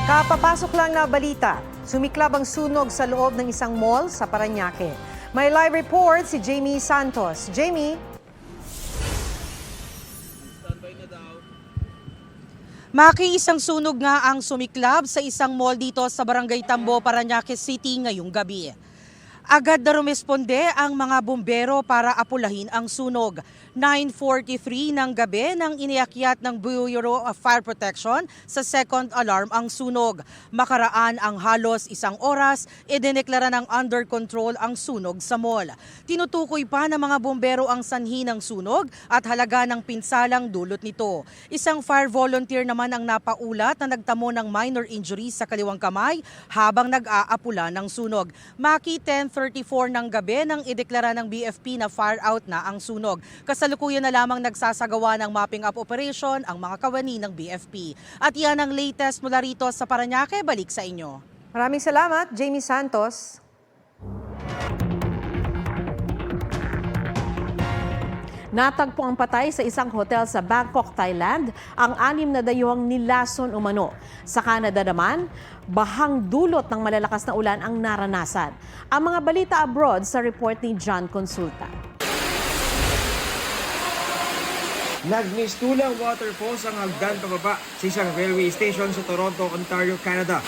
Kapapasok lang na balita, sumiklab ang sunog sa loob ng isang mall sa Parañaque. May live report si Jamie Santos. Jamie? Maki, isang sunog nga ang sumiklab sa isang mall dito sa Barangay Tambo, Parañaque City ngayong gabi. Agad na rumesponde ang mga bumbero para apulahin ang sunog. 9:43 ng gabi nang iniakyat ng Bureau of Fire Protection sa second alarm ang sunog. Makaraan ang halos isang oras, idineklara ng under control ang sunog sa mall. Tinutukoy pa ng mga bumbero ang sanhi ng sunog at halaga ng pinsalang dulot nito. Isang fire volunteer naman ang napaulat na nagtamo ng minor injuries sa kaliwang kamay habang nag-aapula ng sunog. Maki, 10:34 ng gabi nang ideklara ng BFP na fire out na ang sunog. Kasalukuyan na lamang nagsasagawa ng mapping up operation ang mga kawani ng BFP. At yan ang latest mula rito sa Parañaque. Balik sa inyo. Maraming salamat, Jamie Santos. Natagpo ang patay sa isang hotel sa Bangkok, Thailand, ang 6 na dayuhang nilason umano. Sa Canada naman, bahang dulot ng malalakas na ulan ang naranasan. Ang mga balita abroad sa report ni John Consulta. Nagmistulang waterfalls ang hagdan pababa sa isang railway station sa Toronto, Ontario, Canada.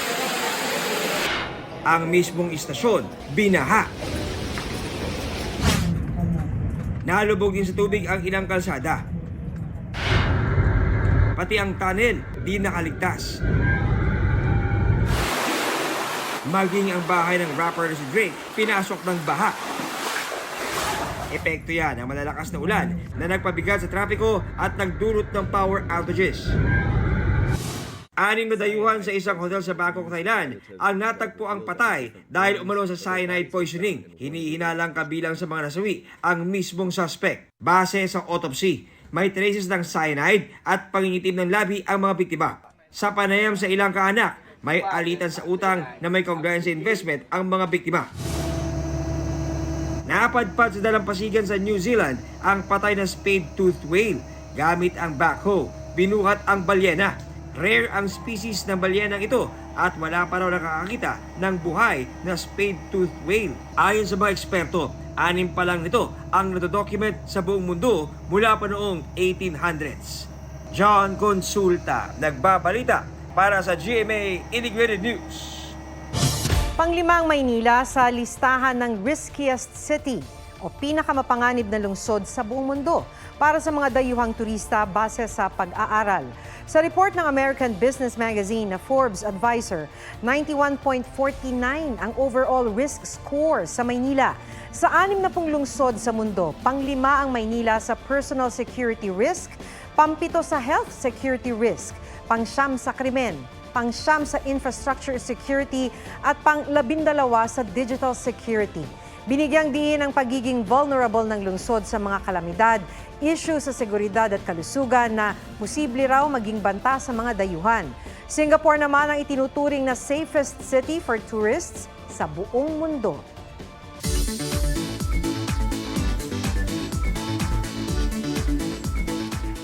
Ang mismong istasyon, binaha. Nalubog din sa tubig ang ilang kalsada. Pati ang tunnel, di nakaligtas. Maging ang bahay ng rapper na si Drake, pinasok ng baha. Epekto yan ng malalakas na ulan na nagpabigat sa trapiko at nagdulot ng power outages. 6 na dayuhan sa isang hotel sa Bangkok, Thailand ang natagpo ang patay dahil umano sa cyanide poisoning. Hinihinalang kabilang sa mga nasawi ang mismong suspect. Base sa autopsy, may traces ng cyanide at pangingitim ng labi ang mga biktima. Sa panayam sa ilang kaanak, may alitan sa utang na may kaugnayan sa investment ang mga biktima. Napadpad sa dalampasigan sa New Zealand ang patay na spade-toothed whale. Gamit ang backhoe, binuhat ang balyena. Rare ang species ng balyenang ito at wala pa raw nakakakita ng buhay na spade-toothed whale. Ayon sa mga eksperto, 6 pa lang nito ang natodocument sa buong mundo mula pa noong 1800s. John Consulta, nagbabalita para sa GMA Integrated News. Panglimang Maynila sa listahan ng riskiest city o pinakamapanganib na lungsod sa buong mundo para sa mga dayuhang turista base sa pag-aaral. Sa report ng American Business Magazine na Forbes Advisor, 91.49 ang overall risk score sa Maynila. Sa 60 lungsod sa mundo, pang-5 ang Maynila sa personal security risk, pang-7 sa health security risk, pang-9 sa krimen, pang-9 sa infrastructure security at pang-12 sa digital security. Binigyang diin ang pagiging vulnerable ng lungsod sa mga kalamidad, issue sa seguridad at kalusugan na posible raw maging banta sa mga dayuhan. Singapore naman ang itinuturing na safest city for tourists sa buong mundo.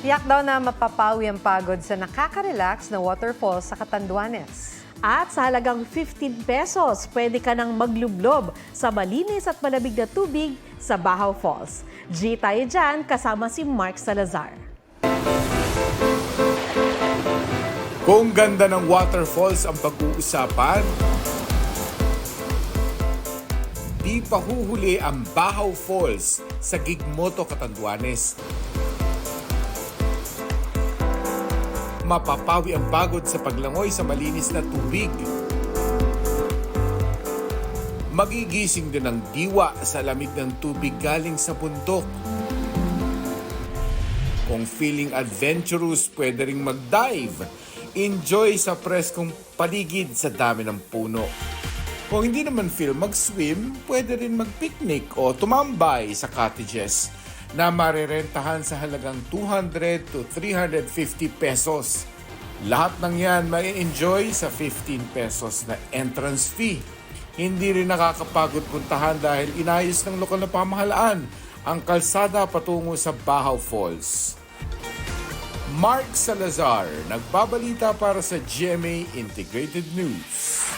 Tiyak daw na mapapawi ang pagod sa nakaka-relax na waterfall sa Catanduanes. At sa halagang 15 pesos, pwede ka nang maglublob sa malinis at malamig na tubig sa Bahaw Falls. G tayo dyan, kasama si Mark Salazar. Kung ganda ng waterfalls ang pag-uusapan, di pa huhuli ang Bahaw Falls sa Gigmoto, Catanduanes. Mapapawi ang pagod sa paglangoy sa malinis na tubig. Magigising din ang diwa sa lamig ng tubig galing sa bundok. Kung feeling adventurous, pwede ring mag-dive. Enjoy sa preskong paligid sa dami ng puno. Kung hindi naman feel mag-swim, pwede rin mag-picnic o tumambay sa cottages na marerentahan sa halagang 200 to 350 pesos. Lahat ng yan may enjoy sa 15 pesos na entrance fee. Hindi rin nakakapagod puntahan dahil inayos ng lokal na pamahalaan ang kalsada patungo sa Bahaw Falls. Mark Salazar, nagbabalita para sa GMA Integrated News.